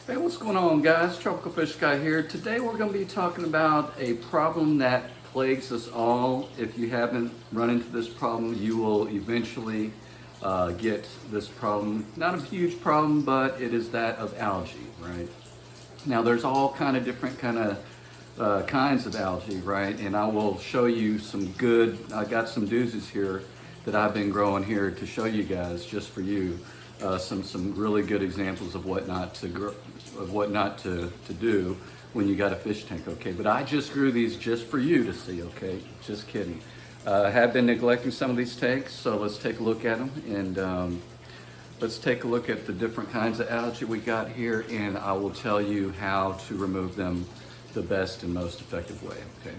Hey, what's going on, guys? Tropical Fish Guy here. Today we're going to be talking about a problem that plagues us all. If you haven't run into this problem, you will eventually get this problem. Not a huge problem, but it is that of algae, right? Now, there's all kind of different kinds of algae, right? And I will show you some good. I got some doozies here that I've been growing here to show you guys, just for you. Some really good examples of what not to grow, of what not to do when you got a fish tank. Okay, but I just grew these just for you to see. Okay, just kidding. I have been neglecting some of these tanks, so let's take a look at them, and let's take a look at the different kinds of algae we got here, and I will tell you how to remove them the best and most effective way. Okay,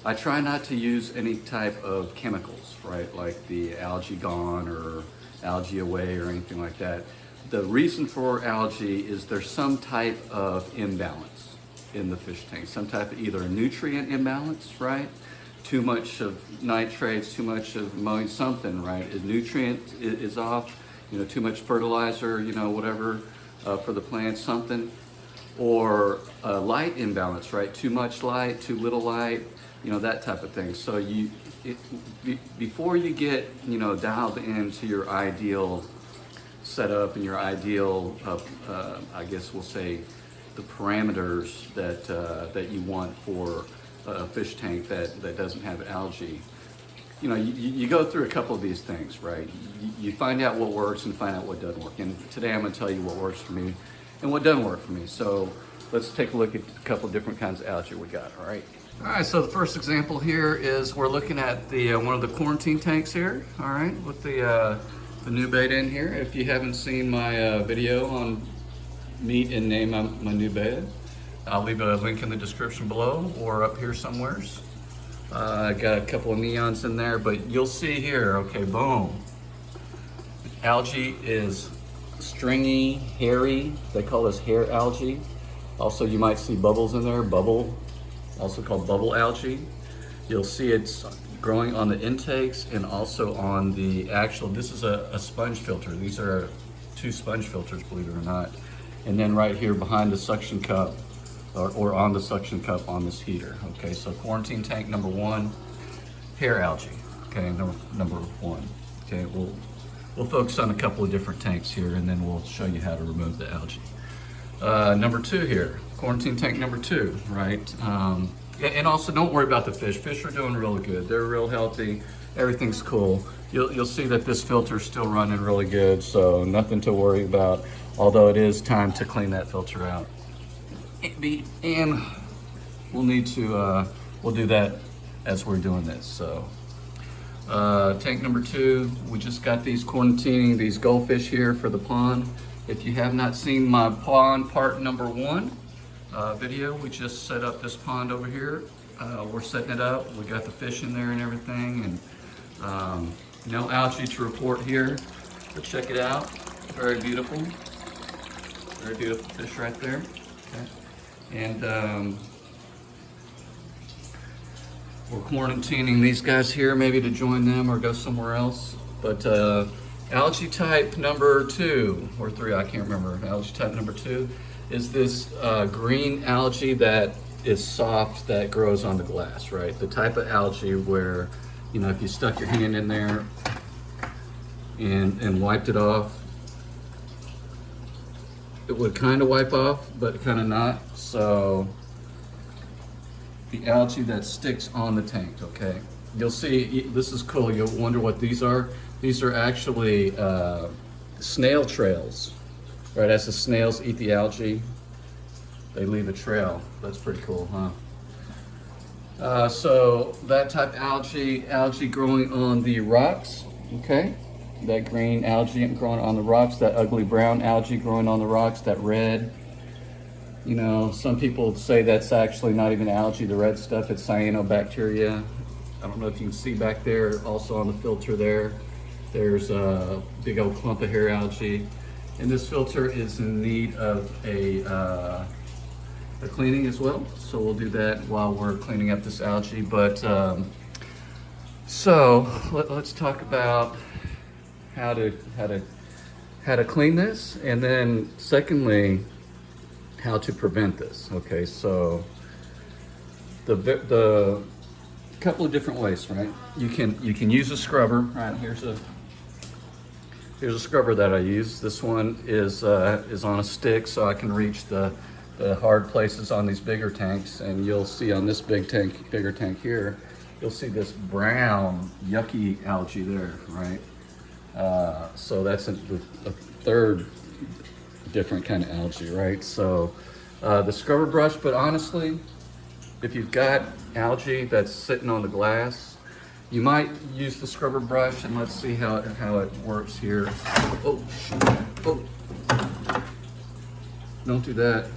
I try not to use any type of chemicals, right, like the Algae Gone or Algae Away or anything like that. The reason for algae is there's some type of imbalance in the fish tank, some type of either a nutrient imbalance, right? Too much of nitrates, too much of ammonia, something, right? A nutrient is off, too much fertilizer, whatever for the plants, something. Or a light imbalance, right? Too much light, too little light, that type of thing. So before you get, dialed into your ideal setup and your ideal, I guess we'll say, the parameters that you want for a fish tank that doesn't have algae, you go through a couple of these things, right? You find out what works and find out what doesn't work. And today I'm going to tell you what works for me and what doesn't work for me. So let's take a look at a couple of different kinds of algae we got. All right. All right, so the first example here is we're looking at the one of the quarantine tanks here. All right, with the new beta in here. If you haven't seen my video on meet and name my new beta, I'll leave a link in the description below or up here somewheres. I got a couple of neons in there, but you'll see here. Okay, boom. Algae is stringy, hairy. They call this hair algae. Also, you might see bubbles in there, also called bubble algae. You'll see it's growing on the intakes and also on the actual, this is a sponge filter. These are 2 sponge filters, believe it or not. And then right here behind the suction cup, or on the suction cup on this heater. Okay, so quarantine tank number 1, hair algae. Okay, number 1. Okay, we'll focus on a couple of different tanks here, and then we'll show you how to remove the algae. Number 2 here, quarantine tank number 2, right? And also don't worry about the fish. Fish are doing really good. They're real healthy. Everything's cool. You'll see that this filter's still running really good, so nothing to worry about. Although it is time to clean that filter out. And we'll need to, we'll do that as we're doing this. So tank number 2, we just got these quarantining these goldfish here for the pond. If you have not seen my pond part number 1 video, we just set up this pond over here. We're setting it up. We got the fish in there and everything, and no algae to report here, but check it out. Very beautiful fish right there. Okay. And we're quarantining these guys here, maybe to join them or go somewhere else. But algae type number 2 or 3, I can't remember. Algae type number 2 is this green algae that is soft, that grows on the glass, right? The type of algae where, if you stuck your hand in there and wiped it off, it would kind of wipe off, but kind of not. So the algae that sticks on the tank, okay? You'll see, this is cool. You'll wonder what these are. These are actually snail trails, right? As the snails eat the algae, they leave a trail. That's pretty cool, huh? So that type of algae growing on the rocks, okay? That green algae growing on the rocks, that ugly brown algae growing on the rocks, that red. Some people say that's actually not even algae, the red stuff, it's cyanobacteria. I don't know if you can see back there, also on the filter there's a big old clump of hair algae. And this filter is in need of a cleaning as well. So we'll do that while we're cleaning up this algae. But so let's talk about how to clean this, and then secondly, how to prevent this. Okay, so the couple of different ways, right? You can use a scrubber. Right, here's a scrubber that I use. This one is on a stick, so I can reach the hard places on these bigger tanks. And you'll see on this bigger tank here, you'll see this brown yucky algae there, right? So that's a third different kind of algae, right? So the scrubber brush, but honestly, if you've got algae that's sitting on the glass, you might use the scrubber brush, and let's see how it works here. Oh, shoot. Oh, don't do that.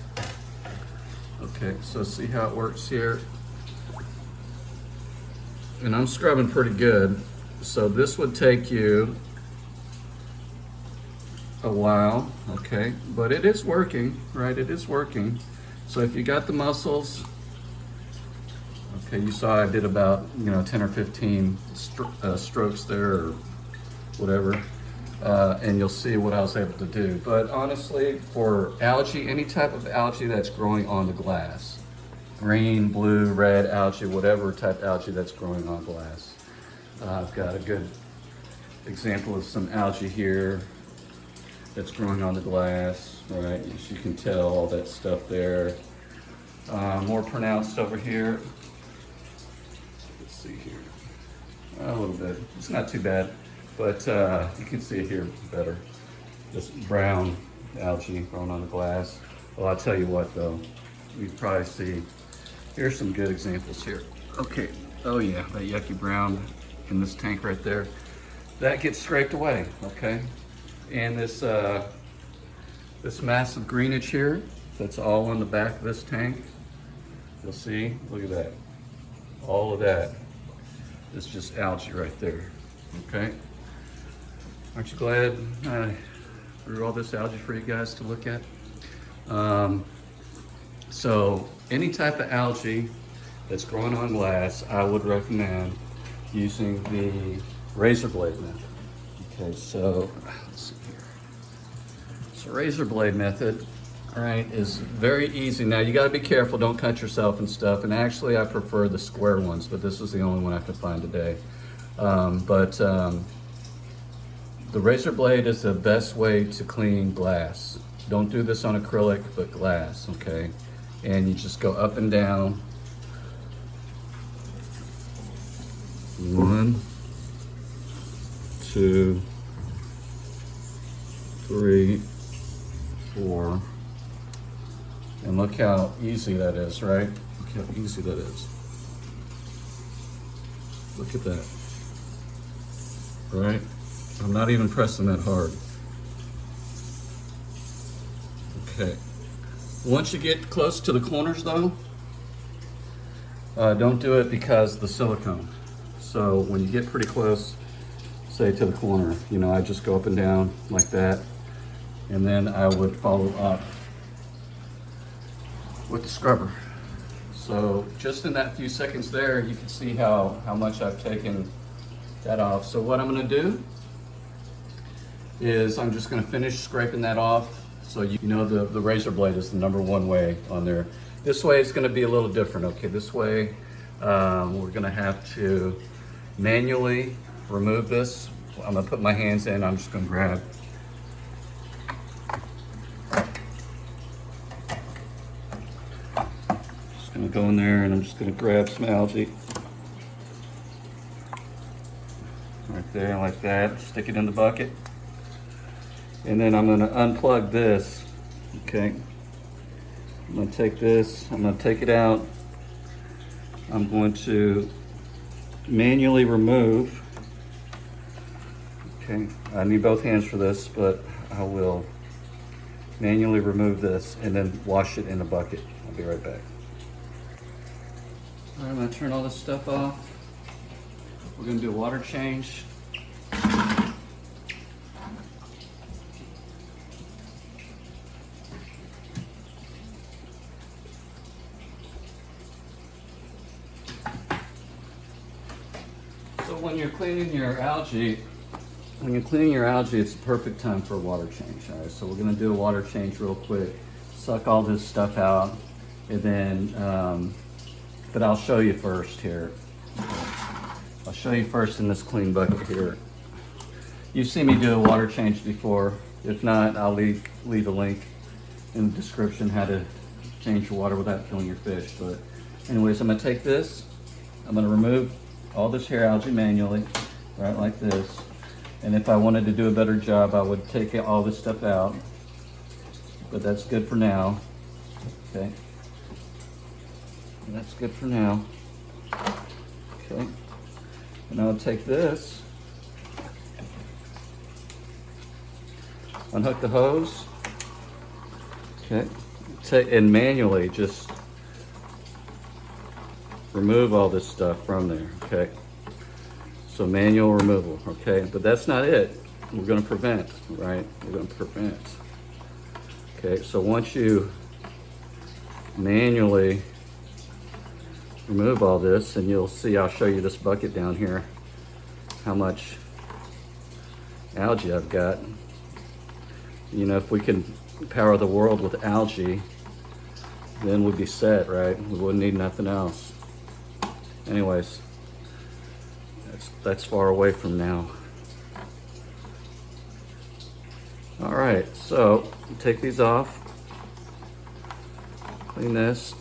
Okay, so see how it works here. And I'm scrubbing pretty good. So this would take you a while, okay? But it is working, right? It is working. So if you got the muscles, okay, you saw I did about 10 or 15 strokes there or whatever, and you'll see what I was able to do. But honestly, for algae, any type of algae that's growing on the glass, green, blue, red algae, whatever type of algae that's growing on glass. I've got a good example of some algae here that's growing on the glass, right? As you can tell, all that stuff there. More pronounced over here. Let's see here. A little bit. It's not too bad, but you can see it here better. This brown algae growing on the glass. Well, I'll tell you what though, you can probably see, here's some good examples here. Okay, oh yeah, that yucky brown in this tank right there, that gets scraped away, okay? And this this massive greenage here, that's all on the back of this tank. You'll see, look at that. All of that is just algae right there, okay? Aren't you glad I grew all this algae for you guys to look at? So any type of algae that's growing on glass, I would recommend using the razor blade method. Okay, so let's see here. So razor blade method, all right, is very easy. Now you got to be careful, don't cut yourself and stuff. And actually, I prefer the square ones, but this is the only one I could find today. The razor blade is the best way to clean glass. Don't do this on acrylic, but glass, okay? And you just go up and down. 1, 2, 3, 4. And look how easy that is, right? Look how easy that is. Look at that. Right? I'm not even pressing that hard. Okay. Once you get close to the corners though, don't do it because the silicone. So when you get pretty close, say to the corner, I just go up and down like that, and then I would follow up with the scrubber. So just in that few seconds there, you can see how much I've taken that off. So what I'm gonna do is I'm just gonna finish scraping that off. So the razor blade is the #1 way on there. This way it's gonna be a little different, okay? This way, we're gonna have to manually remove this. I'm gonna put my hands in, I'm just gonna grab. Just gonna go in there and I'm just gonna grab some algae. Right there, like that, stick it in the bucket. And then I'm gonna unplug this, okay? I'm gonna take this, I'm gonna take it out. I'm going to manually remove, okay? I need both hands for this, but I will manually remove this and then wash it in a bucket. I'll be right back. All right, I'm gonna turn all this stuff off. We're gonna do a water change. So when you're cleaning your algae, it's the perfect time for a water change. All right, so we're gonna do a water change real quick. suck all this stuff out, and then, but I'll show you first here. I'll show you first in this clean bucket here. You've seen me do a water change before. If not, I'll leave a link in the description how to change your water without killing your fish. But anyways, I'm gonna take this, I'm gonna remove all this hair algae manually, right like this. And if I wanted to do a better job, I would take all this stuff out, but that's good for now, okay? And that's good for now, okay? And I'll take this, unhook the hose, okay? And manually just remove all this stuff from there, okay? So manual removal, okay? But that's not it. We're gonna prevent, right? We're gonna prevent. Okay, so once you manually remove all this, and you'll see, I'll show you this bucket down here, how much algae I've got. You know, if we can power the world with algae, then we'd be set, right? We wouldn't need nothing else. Anyways, that's far away from now. All right, so take these off, clean this.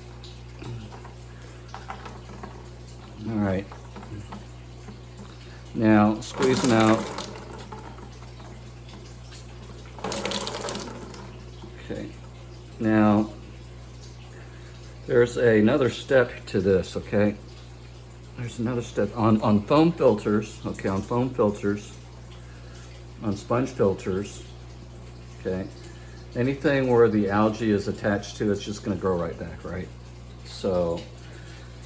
All right, now squeeze them out. Okay, now there's another step to this, okay? There's another step on foam filters, okay, on foam filters, on sponge filters, okay? Anything where the algae is attached to, it's just gonna grow right back, right? So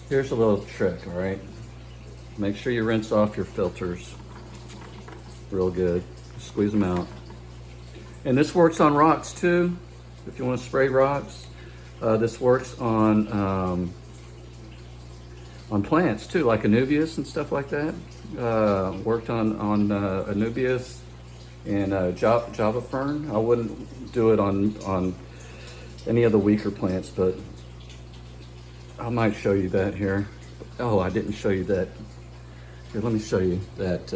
here's a little trick, all right? Make sure you rinse off your filters real good. Squeeze them out. And this works on rocks too, if you want to spray rocks. This works on plants too, like anubias and stuff like that. Worked on anubias and Java fern. I wouldn't do it on any of the weaker plants, but I might show you that here. Oh, I didn't show you that. Here, let me show you that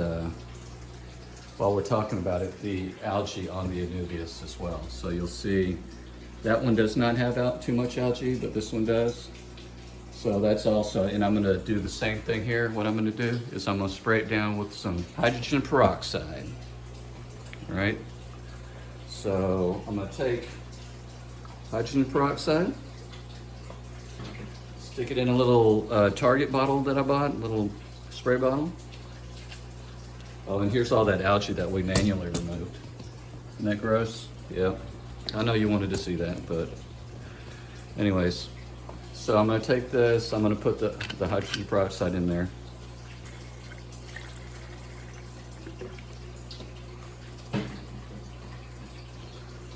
while we're talking about it, the algae on the anubias as well. So you'll see that one does not have too much algae, but this one does. So that's also, and I'm gonna do the same thing here. What I'm gonna do is I'm gonna spray it down with some hydrogen peroxide, all right? So I'm gonna take hydrogen peroxide, stick it in a little Target bottle that I bought, a little spray bottle. Oh, and here's all that algae that we manually removed. Isn't that gross? Yeah. I know you wanted to see that, but anyways. So I'm gonna take this, I'm gonna put the hydrogen peroxide in there. You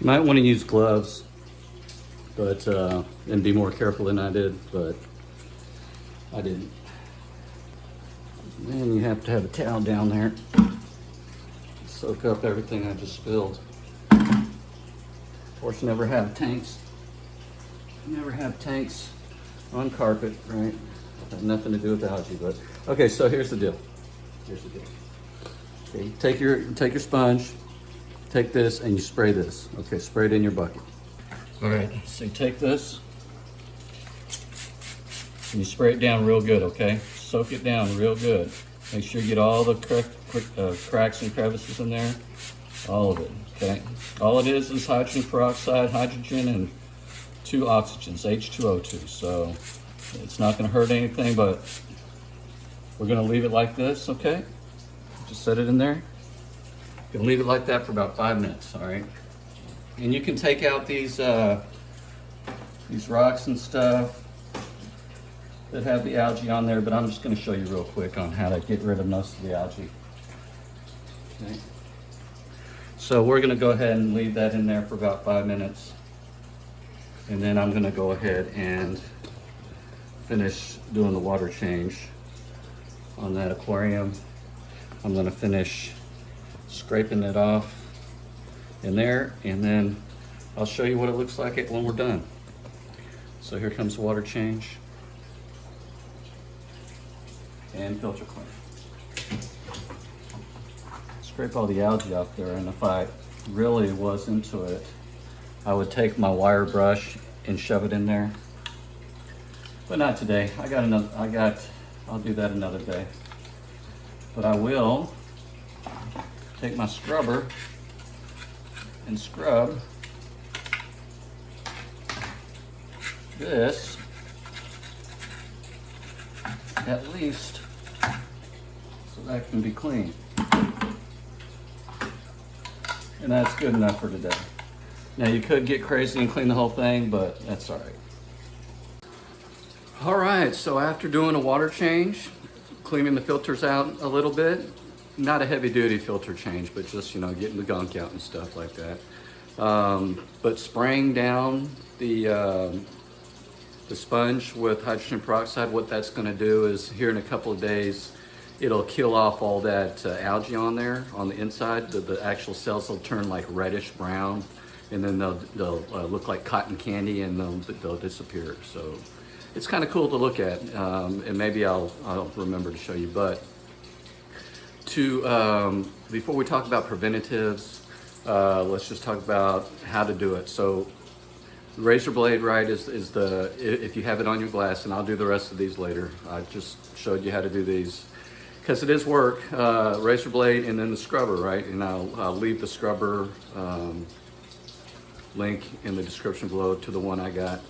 might wanna use gloves, but and be more careful than I did, but I didn't. And you have to have a towel down there. Soak up everything I just spilled. Of course, never have tanks on carpet, right? Have nothing to do with algae, but okay. So here's the deal. Okay, take your sponge, take this, and you spray this. Okay, spray it in your bucket. All right. So you take this and you spray it down real good. Okay, soak it down real good. Make sure you get all the cracks and crevices in there, all of it. Okay. All it is hydrogen peroxide, hydrogen, and 2 oxygens, H2O2. So it's not going to hurt anything, but we're going to leave it like this, okay? Just set it in there. You can leave it like that for about 5 minutes, all right? And you can take out these rocks and stuff that have the algae on there, but I'm just going to show you real quick on how to get rid of most of the algae. Okay. So we're going to go ahead and leave that in there for about 5 minutes. And then I'm going to go ahead and finish doing the water change on that aquarium. I'm going to finish scraping it off in there, and then I'll show you what it looks like when we're done. So here comes the water change and filter clean. Scrape all the algae off there, and if I really was into it, I would take my wire brush and shove it in there. But not today. I'll do that another day. But I will take my scrubber and scrub this at least so that can be clean. And that's good enough for today. Now you could get crazy and clean the whole thing, but that's all right. All right, so after doing a water change, cleaning the filters out a little bit, not a heavy duty filter change, but just, getting the gunk out and stuff like that. But spraying down the sponge with hydrogen peroxide, what that's gonna do is here in a couple of days, it'll kill off all that algae on there on the inside. The actual cells will turn like reddish brown, and then they'll look like cotton candy, and they'll disappear. So it's kind of cool to look at, and maybe I'll remember to show you. But before we talk about preventatives, let's just talk about how to do it. So the razor blade, right, is if you have it on your glass, and I'll do the rest of these later. I just showed you how to do these because it is work. Razor blade and then the scrubber, right? And I'll leave the scrubber link in the description below to the one I got.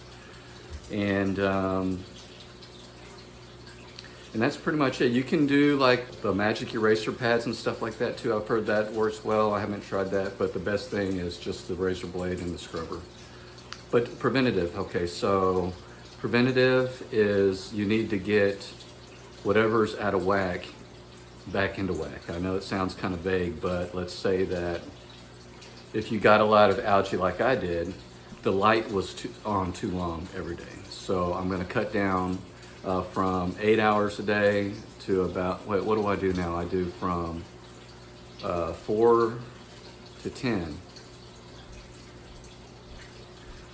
And that's pretty much it. You can do like the magic eraser pads and stuff like that too. I've heard that works well. I haven't tried that, but the best thing is just the razor blade and the scrubber. But preventative, okay, so preventative is you need to get whatever's out of whack back into whack. I know it sounds kind of vague, but let's say that if you got a lot of algae like I did, the light was on too long every day. So I'm gonna cut down from 8 hours a day to about, what do I do now? I do from 4 to 10.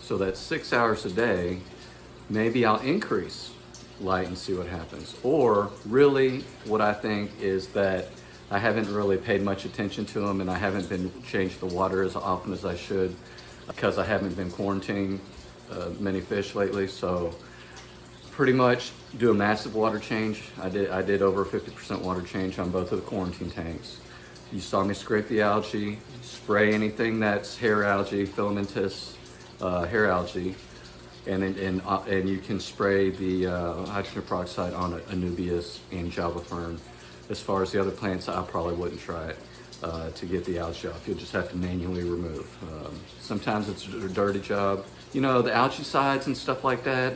So that's 6 hours a day. Maybe I'll increase light and see what happens. Or really what I think is that I haven't really paid much attention to them, and I haven't been changing the water as often as I should because I haven't been quarantining many fish lately. So pretty much do a massive water change. I did over 50% water change on both of the quarantine tanks. You saw me scrape the algae, spray anything that's hair algae, filamentous hair algae, and you can spray the hydrogen peroxide on Anubias and Java fern. As far as the other plants, I probably wouldn't try it to get the algae off. You'll just have to manually remove. Sometimes it's a dirty job. The algae sides and stuff like that,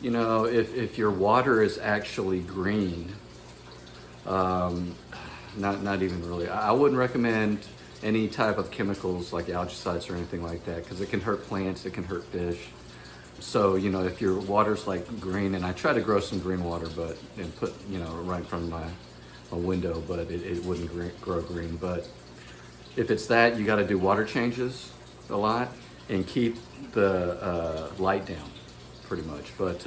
if your water is actually green, not even really. I wouldn't recommend any type of chemicals like algicides or anything like that because it can hurt plants, it can hurt fish. So, if your water's like green, and I try to grow some green water, and put, right in front of my window, but it wouldn't grow green. But if it's that, you got to do water changes a lot and keep the light down pretty much. But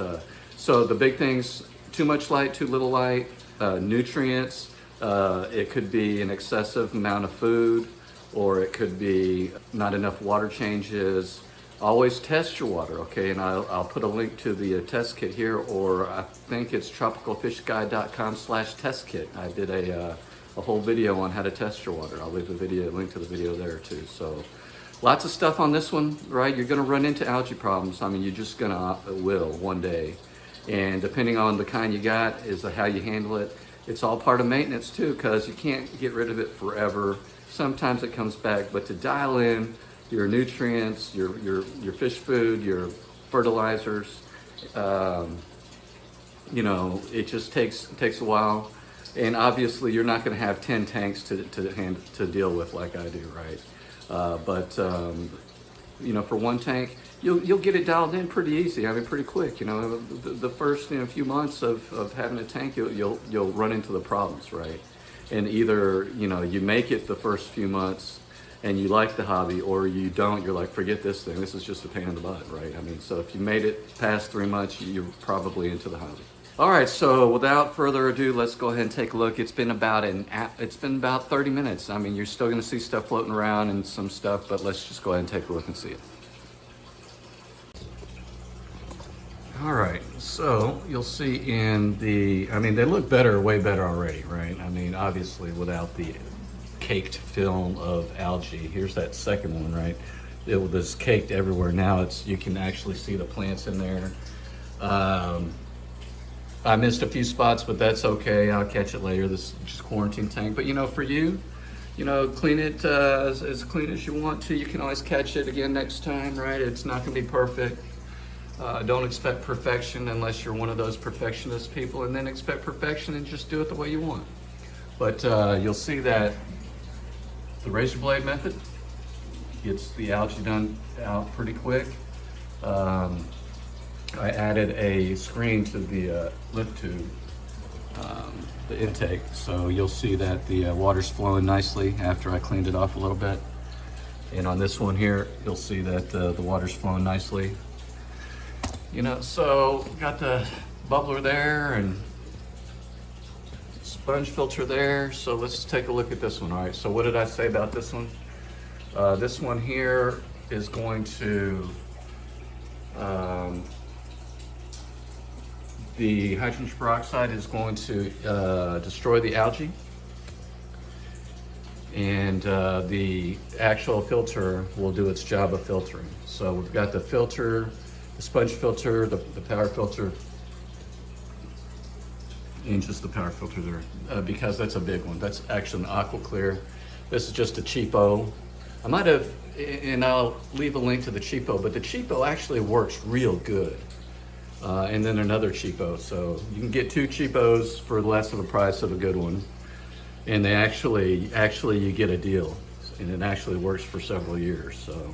so the big things, too much light, too little light, nutrients, it could be an excessive amount of food, or it could be not enough water changes. Always test your water, okay? And I'll put a link to the test kit here, or I think it's tropicalfishguide.com/test kit. I did a whole video on how to test your water. I'll leave a link to the video there too. So lots of stuff on this one, right? You're gonna run into algae problems. I mean, you're just will one day. And depending on the kind you got is how you handle it. It's all part of maintenance too, because you can't get rid of it forever. Sometimes it comes back, but to dial in your nutrients, your fish food, your fertilizers, it just takes a while. And obviously you're not going to have 10 tanks to deal with like I do, right? For one tank, you'll get it dialed in pretty easy. I mean, pretty quick. The first few months of having a tank, you'll run into the problems, right? And either you make it the first few months, and you like the hobby, or you don't, you're like, forget this thing, this is just a pain in the butt, right? I mean, so if you made it past 3 months, you're probably into the hobby. All right, so without further ado, let's go ahead and take a look. It's been about 30 minutes. I mean, you're still gonna see stuff floating around and some stuff, but let's just go ahead and take a look and see it. All right, so you'll see in the, I mean, they look better, way better already, right? I mean, obviously without the caked film of algae. Here's that second one, right? It was caked everywhere. Now you can actually see the plants in there. I missed a few spots, but that's okay. I'll catch it later. This is just quarantine tank. But for you, clean it as clean as you want to. You can always catch it again next time, right? It's not gonna be perfect. Don't expect perfection unless you're one of those perfectionist people, and then expect perfection and just do it the way you want. But you'll see that the razor blade method gets the algae done out pretty quick. I added a screen to the lift tube, the intake, so you'll see that the water's flowing nicely after I cleaned it off a little bit. And on this one here, you'll see that the water's flowing nicely. So got the bubbler there and sponge filter there. So let's take a look at this one. All right, so what did I say about this one? This one here is going to, the hydrogen peroxide is going to destroy the algae. And the actual filter will do its job of filtering. So we've got the filter, the sponge filter, the power filter, and just the power filter there, because that's a big one. That's actually an aqua clear. This is just a cheapo. I might have, and I'll leave a link to the cheapo, but the cheapo actually works real good. And then another cheapo. So you can get 2 cheapos for less of the price of a good one. And they actually you get a deal, and it actually works for several years. So.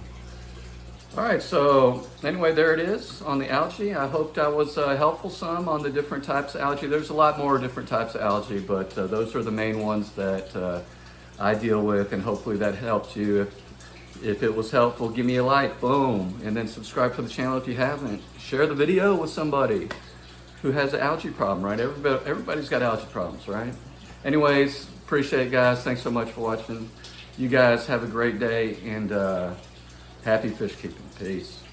All right, so anyway, there it is on the algae. I hoped I was helpful some on the different types of algae. There's a lot more different types of algae, but those are the main ones that I deal with, and hopefully that helped you. If it was helpful, give me a like, boom, and then subscribe to the channel if you haven't. Share the video with somebody who has an algae problem, right? Everybody's got algae problems, right? Anyways, appreciate it, guys. Thanks so much for watching. You guys have a great day, and happy fish keeping. Peace.